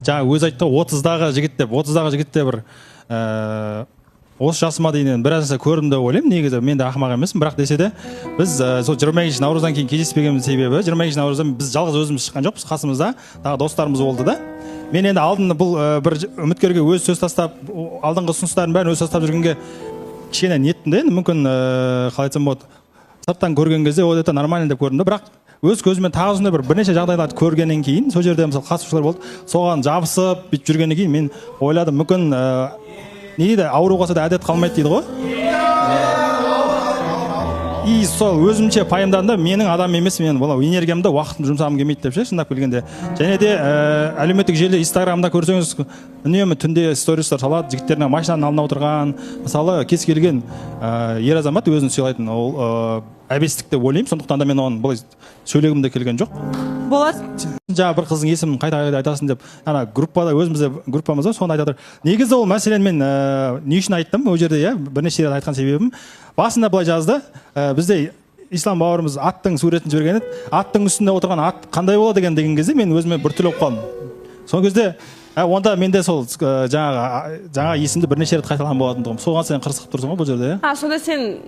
жаңа өзі айтты 30-дағы жігіт деп, 30-дағы жігітте бір осы жасыма дейін біраз нәрсе көрдім деп ойлаймын. Негізі мен де ақымақ емеспін, бірақ десе де біз сол 22 наурыздан кейін кездеспегеніміз себебі 22 наурыздан біз жалғыз өзіміз шыққан жоқпыз, қасымызда тағы достарымыз болды да. Мен енді алдын бұл бір үміткерге өз сөз тастап, алдыңғы ұсыныстарын бәрін өз тастап жүргенге кішкене ниеттім де, мүмкін қалай айтсам болады, сырттан көрген кезде ол өте нормально деп көрдім, бірақ өз көзімен тағы осындай бірнеше жағдайларды көргеннен кейін, сол жерде мысалы қатысушылар болды, соған жабысып бүйтіп жүргеннен кейін мен ойладым, мүмкін не дейді, ауру қалса да әдет қалмайды дейді ғой. И сол өзімше пайымдадым да, менің адам емес, мен энергиямды, уақытымды жұмсағым келмейді деп ше, шындап келгенде. Және де әлеуметтік желіде, Инстаграмда көрсеңіз, үнемі түнде стористер салады, жігіттердің машинаның алдына отырған, мысалы кез келген ер азамат өзін сыйлайтын, ол әбестік деп ойлаймын, сондықтан да мен оған былай сөйлегім де келген жоқ. Болады. Жаңа бір қыздың есімін қайта айтасың деп, ана группада өзімізде группамызда соны айтады. Негізі ол мәселен мен не үшін айттым ол жерде, иә, бірнеше рет айтқан себебім, басында былай жазды, бізде ислам бауырымыз аттың суретін жіберген еді, аттың үстінде отырған ат қандай болады деген кезде мен өзіме бір түрлі болып қалдым. Сол кезде онда менде сол жаңа есімді бірнеше рет қайталаған болатындығым. Соған сен қырсығып тұрсың ғой бұл жерде, иә? Сонда сен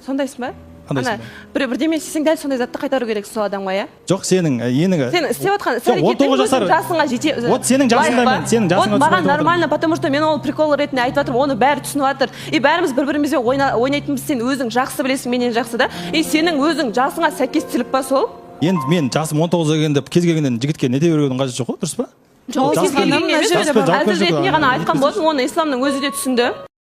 сондайсың ба? Ана бірдеме істесең дәл сондай затты қайтару керек сол адамға, иә? Жоқ, сенің еніңі. Сен істеп отқан іс-әрекетің өзің жасыңа жете. Вот сенің жасыңда мен, сенің жасыңа. Вот маған нормально, потому что мен ол прикол ретінде айтып жатырмын, оны бәрі түсініп жатыр. И бәріміз бір-бірімізбен ойнайтынбыз, сен өзің жақсы білесің, менен жақсы да. И сенің өзің жасыңа сәйкестілік па сол? Енді мен жасым 19 дегенде кез келгеннен жігітке не дей берудің қажеті жоқ қой, дұрыс па? Жоқ, кез келгенге емес, әзіл ретінде ғана айтқан болатын, оны исламның өзі де түсінді.